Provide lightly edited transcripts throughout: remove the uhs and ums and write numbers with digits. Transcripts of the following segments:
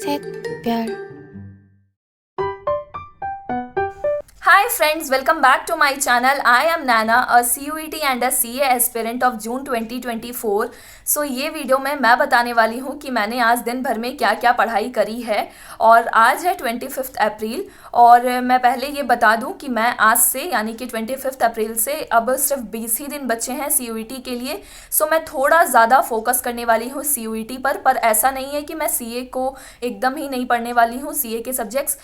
샛별 Hi friends, welcome back to my channel. I am Nana, a CUET and a CA aspirant of June 2024. So ये video में मैं बताने वाली हूँ कि मैंने आज दिन भर में क्या क्या पढ़ाई करी है। और आज है 25 अप्रैल और मैं पहले ये बता दूँ कि मैं आज से यानी कि 25 अप्रैल से अब सिर्फ 20 ही दिन बचे हैं CUET के लिए। सो मैं थोड़ा ज़्यादा फोकस करने वाली हूँ CUET पर ऐसा नहीं है कि मैं CA को एकदम ही नहीं पढ़ने वाली हूँ। CA के सब्जेक्ट्स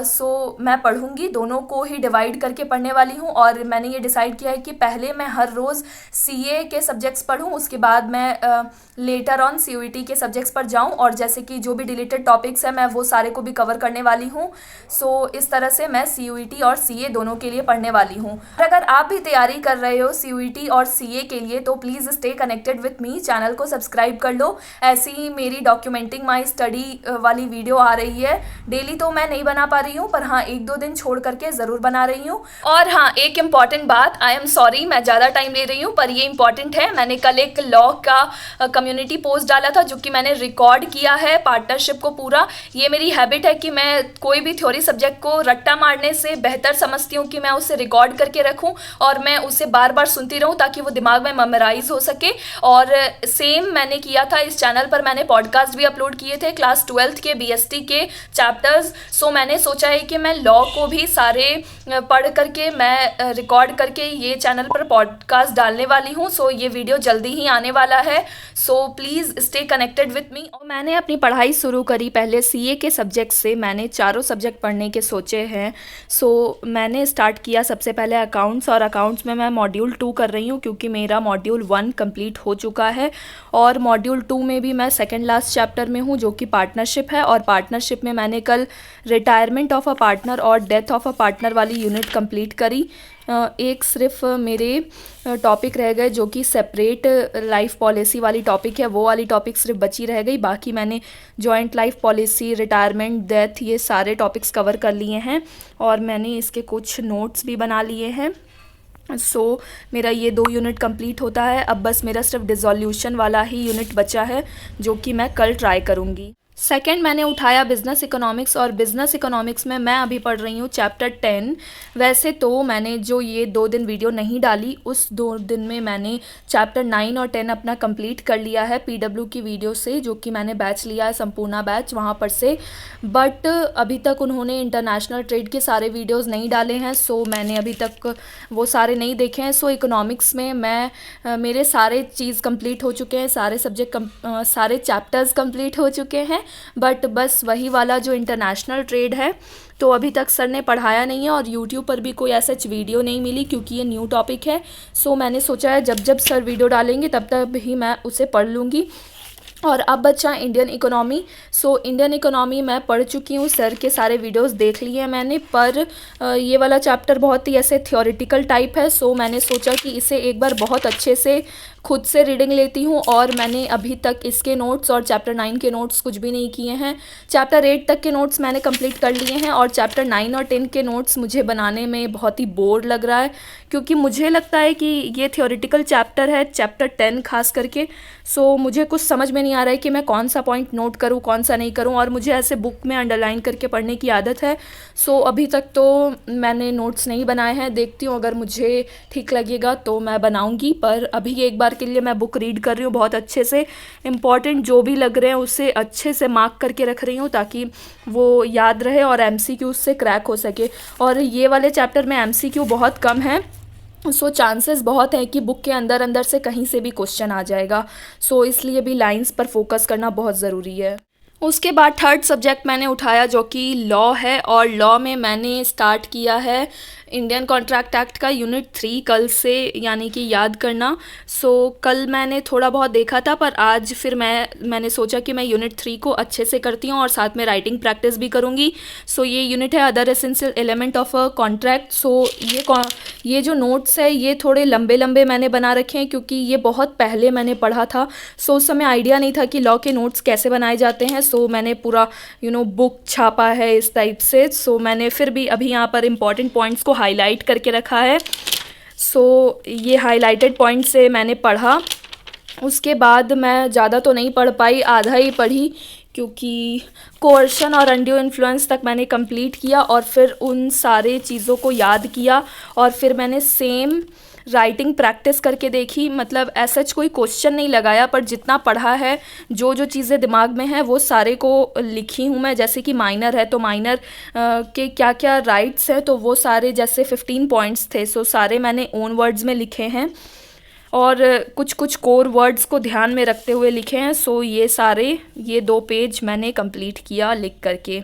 सो मैं पढ़ूँगी, दोनों को ही डिवाइड करके पढ़ने वाली हूँ। और मैंने ये डिसाइड किया है कि पहले मैं हर रोज़ CA के सब्जेक्ट्स पढूँ, उसके बाद मैं लेटर ऑन CUET के सब्जेक्ट्स पर जाऊँ और जैसे कि जो भी डिलीटेड टॉपिक्स हैं मैं वो सारे को भी कवर करने वाली हूँ। सो इस तरह से मैं CUET और CA दोनों के लिए पढ़ने वाली हूँ। अगर आप भी तैयारी कर रहे हो CUET और CA के लिए तो please stay connected with me, channel को सब्सक्राइब कर लो। ऐसी ही मेरी डॉक्यूमेंटिंग माई स्टडी वाली वीडियो आ रही है। डेली तो मैं नहीं बना पा रही हूँ पर हाँ एक दो दिन छोड़ करके ज़रूर बना रही हूँ। और हाँ एक इम्पॉर्टेंट बात, आई एम सॉरी मैं ज़्यादा टाइम ले रही हूँ पर ये इम्पॉर्टेंट है। मैंने कल एक लॉ का कम्युनिटी पोस्ट डाला था जो कि मैंने रिकॉर्ड किया है पार्टनरशिप को पूरा। ये मेरी हैबिट है कि मैं कोई भी थ्योरी सब्जेक्ट को रट्टा मारने से बेहतर समझती हूँ कि मैं उसे रिकॉर्ड करके रखूँ और मैं उसे बार बार सुनती रहूँ ताकि वो दिमाग में मेमोराइज हो सके। और सेम मैंने किया था इस चैनल पर, मैंने पॉडकास्ट भी अपलोड किए थे क्लास 12th के BST के चैप्टर्स। सो मैंने सोचा है कि मैं लॉ को भी सारे पढ़ करके मैं रिकॉर्ड करके ये चैनल पर पॉडकास्ट डालने वाली हूँ। सो ये वीडियो जल्दी ही आने वाला है। So please stay connected with me. और मैंने अपनी पढ़ाई शुरू करी पहले CA के सब्जेक्ट से। मैंने चारों सब्जेक्ट पढ़ने के सोचे हैं। सो मैंने स्टार्ट किया सबसे पहले अकाउंट्स, और अकाउंट्स में मैं मॉड्यूल 2 कर रही हूँ क्योंकि मेरा मॉड्यूल 1 कंप्लीट हो चुका है। और मॉड्यूल 2 में भी मैं सेकेंड लास्ट चैप्टर में हूँ जो कि पार्टनरशिप है। और पार्टनरशिप में मैंने कल रिटायरमेंट ऑफ अ पार्टनर और डेथ ऑफ अ पार्टनर वाली यूनिट कंप्लीट करी। एक सिर्फ मेरे टॉपिक रह गए जो कि सेपरेट लाइफ पॉलिसी वाली टॉपिक है, वो वाली टॉपिक सिर्फ बची रह गई। बाकी मैंने joint life policy, retirement, death ये सारे टॉपिक्स कवर कर लिए हैं और मैंने इसके कुछ नोट्स भी बना लिए हैं। सो मेरा ये 2 यूनिट कंप्लीट होता है। अब बस मेरा सिर्फ डिसोल्यूशन वाला ही यूनिट बचा है जो कि मैं कल ट्राई करूँगी। सेकेंड मैंने उठाया बिज़नेस इकोनॉमिक्स, और बिज़नेस इकोनॉमिक्स में मैं अभी पढ़ रही हूँ चैप्टर 10। वैसे तो मैंने जो ये 2 दिन वीडियो नहीं डाली उस 2 दिन में मैंने चैप्टर 9 और 10 अपना कंप्लीट कर लिया है PW की वीडियो से, जो कि मैंने बैच लिया है संपूर्णा बैच वहाँ पर से। बट अभी तक उन्होंने इंटरनेशनल ट्रेड के सारे वीडियोज़ नहीं डाले हैं। सो मैंने अभी तक वो सारे नहीं देखे हैं। सो इकोनॉमिक्स में मैं मेरे सारे चीज़ कंप्लीट हो चुके हैं, सारे सब्जेक्ट सारे चैप्टर्स कंप्लीट हो चुके हैं। बट बस वही वाला जो इंटरनेशनल ट्रेड है तो अभी तक सर ने पढ़ाया नहीं है और यूट्यूब पर भी कोई ऐसा वीडियो नहीं मिली क्योंकि ये न्यू टॉपिक है। सो मैंने सोचा है जब जब सर वीडियो डालेंगे तब तक ही मैं उसे पढ़ लूँगी। और अब बचा Indian economy. So Indian economy मैं पढ़ चुकी हूँ, सर के सारे वीडियोस देख लिए हैं मैंने, पर ये वाला चैप्टर बहुत ही ऐसे थ्योरेटिकल टाइप है। सो मैंने सोचा कि इसे एक बार बहुत अच्छे से खुद से रीडिंग लेती हूँ। और मैंने अभी तक इसके नोट्स और चैप्टर 9 के नोट्स कुछ भी नहीं किए हैं। चैप्टर 8 तक के नोट्स मैंने कंप्लीट कर लिए हैं और चैप्टर 9 और 10 के नोट्स मुझे बनाने में बहुत ही बोर लग रहा है क्योंकि मुझे लगता है कि ये थ्योरेटिकल चैप्टर है, चैप्टर 10 खास करके। सो मुझे कुछ समझ में नहीं आ रहा है कि मैं कौन सा पॉइंट नोट करूँ कौन सा नहीं करूँ, और मुझे ऐसे बुक में अंडरलाइन करके पढ़ने की आदत है। सो अभी तक तो मैंने नोट्स नहीं बनाए हैं, देखती हूँ अगर मुझे ठीक लगेगा तो मैं बनाऊँगी। पर अभी एक बार के लिए मैं बुक रीड कर रही हूँ बहुत अच्छे से, इम्पॉर्टेंट जो भी लग रहे हैं उसे अच्छे से मार्क करके रख रही हूँ ताकि वो याद रहे और MCQ उससे क्रैक हो सके। और ये वाले चैप्टर में MCQ बहुत कम है। सो चांसेस बहुत है कि बुक के अंदर अंदर से कहीं से भी क्वेश्चन आ जाएगा। सो इसलिए भी लाइंस पर फोकस करना बहुत ज़रूरी है। उसके बाद थर्ड सब्जेक्ट मैंने उठाया जो कि लॉ है, और लॉ में मैंने स्टार्ट किया है इंडियन कॉन्ट्रैक्ट एक्ट का यूनिट 3 कल से, यानी कि याद करना। सो कल मैंने थोड़ा बहुत देखा था पर आज फिर मैंने सोचा कि मैं यूनिट 3 को अच्छे से करती हूँ और साथ में राइटिंग प्रैक्टिस भी करूँगी। सो ये यूनिट है other essential element of a contract. So ये जो नोट्स है ये थोड़े लंबे लंबे मैंने बना रखे हैं क्योंकि ये बहुत पहले मैंने पढ़ा था। सो उस समय आइडिया नहीं था कि लॉ के नोट्स कैसे बनाए जाते हैं। सो मैंने पूरा बुक छापा है इस टाइप से। सो मैंने फिर भी अभी यहाँ पर इम्पॉर्टेंट पॉइंट्स को हाईलाइट करके रखा है। सो ये हाईलाइटेड पॉइंट से मैंने पढ़ा उसके बाद मैं ज़्यादा तो नहीं पढ़ पाई, आधा ही पढ़ी, क्योंकि कोerशन और अनड्यू इन्फ्लुएंस तक मैंने कंप्लीट किया और फिर उन सारे चीज़ों को याद किया और फिर मैंने सेम राइटिंग प्रैक्टिस करके देखी। मतलब ऐसा कोई क्वेश्चन नहीं लगाया, पर जितना पढ़ा है, जो जो चीज़ें दिमाग में हैं वो सारे को लिखी हूँ मैं। जैसे कि माइनर है तो माइनर के क्या क्या राइट्स है, तो वो सारे जैसे 15 पॉइंट्स थे, सो सारे मैंने ओन वर्ड्स में लिखे हैं और कुछ कुछ कोर वर्ड्स को ध्यान में रखते हुए लिखे हैं। सो ये 2 पेज मैंने कंप्लीट किया लिख करके।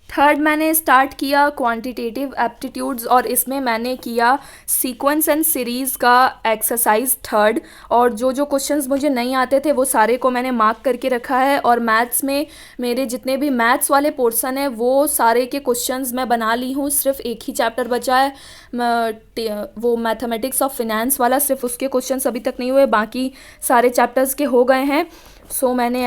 थर्ड मैंने स्टार्ट किया क्वांटिटेटिव एप्टीट्यूड्स और इसमें मैंने किया सीक्वेंस एंड सीरीज़ का एक्सरसाइज 3rd, और जो जो क्वेश्चंस मुझे नहीं आते थे वो सारे को मैंने मार्क करके रखा है। और मैथ्स में मेरे जितने भी मैथ्स वाले पोर्शन है वो सारे के क्वेश्चंस मैं बना ली हूँ। सिर्फ एक ही चैप्टर बचा है, वो मैथमेटिक्स ऑफ फिनेंस वाला, सिर्फ उसके क्वेश्चंस अभी तक नहीं हुए, बाकी सारे चैप्टर्स के हो गए हैं। सो मैंने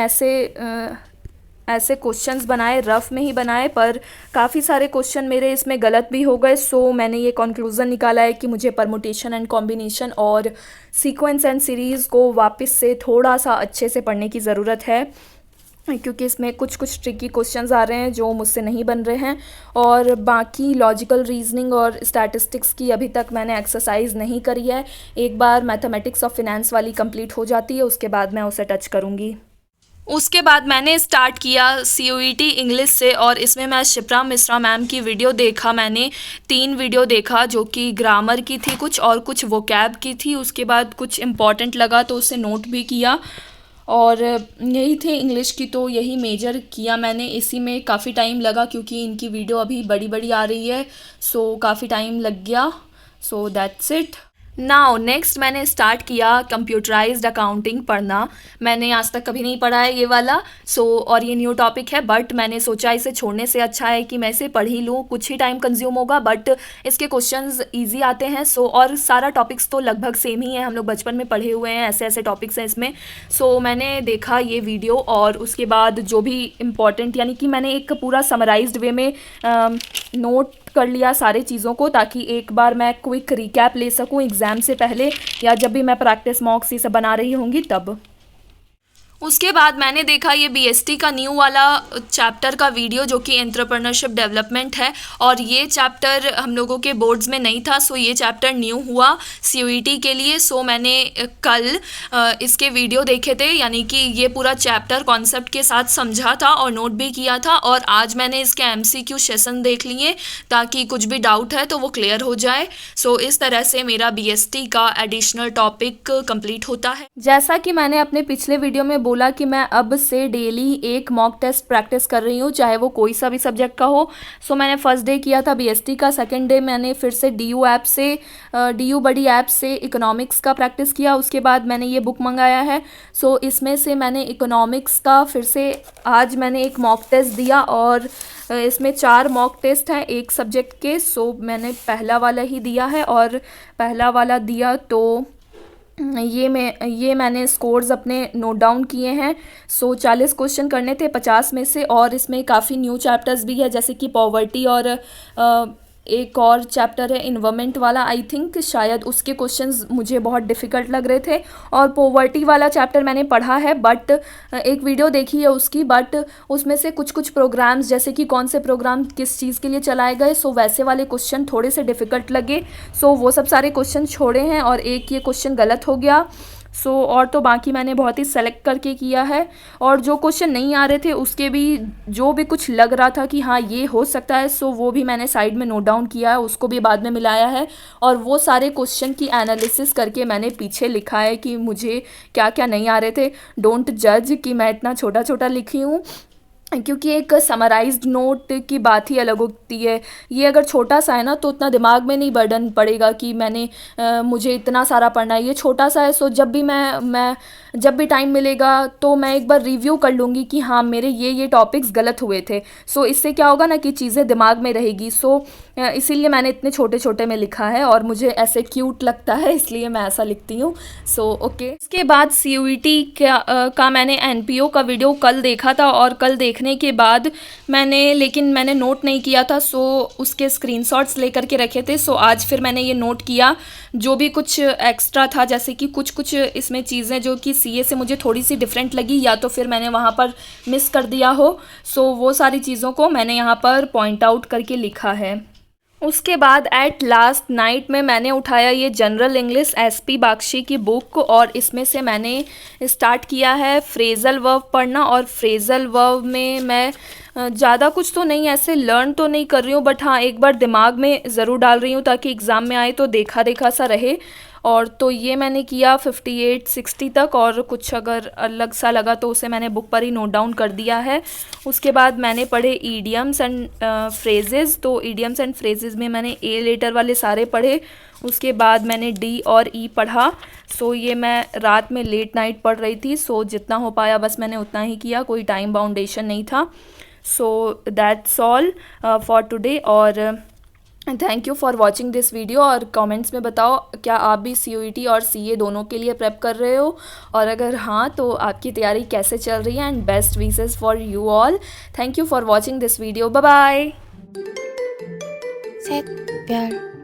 ऐसे क्वेश्चंस बनाए, रफ़ में ही बनाए, पर काफ़ी सारे क्वेश्चन मेरे इसमें गलत भी हो गए। सो मैंने ये कंक्लूज़न निकाला है कि मुझे परमुटेशन एंड कॉम्बिनेशन और सीक्वेंस एंड सीरीज़ को वापस से थोड़ा सा अच्छे से पढ़ने की ज़रूरत है, क्योंकि इसमें कुछ कुछ ट्रिकी क्वेश्चंस आ रहे हैं जो मुझसे नहीं बन रहे हैं। और बाकी लॉजिकल रीजनिंग और स्टैटिस्टिक्स की अभी तक मैंने एक्सरसाइज नहीं करी है। एक बार मैथमेटिक्स ऑफ फिनेंस वाली कंप्लीट हो जाती है उसके बाद मैं उसे टच करूँगी। उसके बाद मैंने स्टार्ट किया CUET इंग्लिश से, और इसमें मैं शिप्रा मिश्रा मैम की वीडियो देखा। मैंने 3 वीडियो देखा, जो कि ग्रामर की थी कुछ और कुछ वोकैब की थी। उसके बाद कुछ इम्पॉर्टेंट लगा तो उसे नोट भी किया, और यही थे इंग्लिश की, तो यही मेजर किया मैंने। इसी में काफ़ी टाइम लगा क्योंकि इनकी वीडियो अभी बड़ी बड़ी आ रही है, सो काफ़ी टाइम लग गया। So that's it. Now next मैंने स्टार्ट किया कंप्यूटराइज्ड अकाउंटिंग पढ़ना। मैंने आज तक कभी नहीं पढ़ा है ये वाला, और ये न्यू टॉपिक है, बट मैंने सोचा इसे छोड़ने से अच्छा है कि मैं इसे पढ़ ही लूँ। कुछ ही टाइम कंज्यूम होगा, बट इसके क्वेश्चंस इजी आते हैं। और सारा टॉपिक्स तो लगभग सेम ही है, हम लोग बचपन में पढ़े हुए हैं, ऐसे ऐसे टॉपिक्स हैं इसमें। मैंने देखा ये वीडियो, और उसके बाद जो भी इम्पॉर्टेंट, यानी कि मैंने एक पूरा समराइज्ड वे में नोट कर लिया सारे चीज़ों को, ताकि एक बार मैं क्विक रिकैप ले सकूं एग्ज़ाम से पहले, या जब भी मैं प्रैक्टिस मॉक्स ये सब बना रही होंगी तब। उसके बाद मैंने देखा ये BST का न्यू वाला चैप्टर का वीडियो, जो कि एंटरप्रेन्योरशिप डेवलपमेंट है, और ये चैप्टर हम लोगों के बोर्ड्स में नहीं था। ये चैप्टर न्यू हुआ CUET के लिए। मैंने कल इसके वीडियो देखे थे, यानी कि ये पूरा चैप्टर कॉन्सेप्ट के साथ समझा था और नोट भी किया था, और आज मैंने इसके MCQ सेशन देख लिए ताकि कुछ भी डाउट है तो वो क्लियर हो जाए। इस तरह से मेरा BST का एडिशनल टॉपिक कंप्लीट होता है। जैसा कि मैंने अपने पिछले वीडियो में बोला कि मैं अब से डेली एक मॉक टेस्ट प्रैक्टिस कर रही हूँ, चाहे वो कोई सा भी सब्जेक्ट का हो। मैंने फर्स्ट डे किया था BST का, सेकंड डे मैंने फिर से DU बड़ी ऐप से इकोनॉमिक्स का प्रैक्टिस किया। उसके बाद मैंने ये बुक मंगाया है, इसमें से मैंने इकोनॉमिक्स का फिर से आज मैंने एक मॉक टेस्ट दिया, और इसमें 4 मॉक टेस्ट हैं एक सब्जेक्ट के। मैंने पहला वाला ही दिया है, और पहला वाला दिया तो ये मैंने स्कोर्स अपने नोट डाउन किए हैं। 40 क्वेश्चन करने थे 50 में से, और इसमें काफ़ी न्यू चैप्टर्स भी है, जैसे कि पॉवर्टी, और एक और चैप्टर है इन्वायरमेंट वाला, आई थिंक शायद उसके क्वेश्चंस मुझे बहुत डिफ़िकल्ट लग रहे थे। और पॉवर्टी वाला चैप्टर मैंने पढ़ा है, बट एक वीडियो देखी है उसकी, बट उसमें से कुछ कुछ प्रोग्राम्स, जैसे कि कौन से प्रोग्राम किस चीज़ के लिए चलाए गए, वैसे वाले क्वेश्चन थोड़े से डिफ़िकल्ट लगे। वो सब सारे क्वेश्चन छोड़े हैं, और एक ये क्वेश्चन गलत हो गया। और तो बाकी मैंने बहुत ही सेलेक्ट करके किया है, और जो क्वेश्चन नहीं आ रहे थे उसके भी जो भी कुछ लग रहा था कि हाँ ये हो सकता है, वो भी मैंने साइड में नोट डाउन किया है, उसको भी बाद में मिलाया है। और वो सारे क्वेश्चन की एनालिसिस करके मैंने पीछे लिखा है कि मुझे क्या क्या नहीं आ रहे थे। डोंट जज कि मैं इतना छोटा छोटा लिखी हूँ, क्योंकि एक समराइज्ड नोट की बात ही अलग होती है। ये अगर छोटा सा है ना, तो उतना दिमाग में नहीं बर्डन पड़ेगा कि मुझे इतना सारा पढ़ना है। ये छोटा सा है, जब भी मैं जब भी टाइम मिलेगा तो मैं एक बार रिव्यू कर लूँगी कि हाँ मेरे ये टॉपिक्स गलत हुए थे। इससे क्या होगा ना कि चीज़ें दिमाग में रहेगी। इसीलिए मैंने इतने छोटे छोटे में लिखा है, और मुझे ऐसे क्यूट लगता है इसलिए मैं ऐसा लिखती हूँ। ओके। इसके बाद CUET का मैंने NPO का वीडियो कल देखा था, और कल देखने लिखने के बाद मैंने नोट नहीं किया था, सो उसके स्क्रीनशॉट्स लेकर के रखे थे। सो आज फिर मैंने ये नोट किया जो भी कुछ एक्स्ट्रा था, जैसे कि कुछ इसमें चीज़ें जो कि सीए से मुझे थोड़ी सी डिफरेंट लगी या तो फिर मैंने वहाँ पर मिस कर दिया हो। सो वो सारी चीज़ों को मैंने यहाँ पर पॉइंट आउट करके लिखा है। उसके बाद एट लास्ट नाइट में मैंने उठाया ये जनरल इंग्लिश एसपी बागची की बुक और इसमें से मैंने स्टार्ट किया है फ्रेजल वर्ब पढ़ना। और फ्रेजल वर्ब में मैं ज़्यादा कुछ तो नहीं ऐसे लर्न तो नहीं कर रही हूँ, बट हाँ एक बार दिमाग में ज़रूर डाल रही हूँ ताकि एग्ज़ाम में आए तो देखा देखा सा रहे। और तो ये मैंने किया 58-60 तक, और कुछ अगर अलग सा लगा तो उसे मैंने बुक पर ही नोट डाउन कर दिया है। उसके बाद मैंने पढ़े ईडियम्स एंड फ्रेजेस, तो ईडियम्स एंड फ्रेजेस में मैंने ए लेटर वाले सारे पढ़े। उसके बाद मैंने डी और ई पढ़ा। सो ये मैं रात में लेट नाइट पढ़ रही थी, सो जितना हो पाया बस मैंने उतना ही किया, कोई टाइम बाउंडेशन नहीं था। So that's all for today, और thank you for watching this video. और कमेंट्स में बताओ क्या आप भी CUET और CA दोनों के लिए प्रेप कर रहे हो, और अगर हाँ तो आपकी तैयारी कैसे चल रही है। And best wishes for you all. Thank you for watching this video. Bye bye. 셋별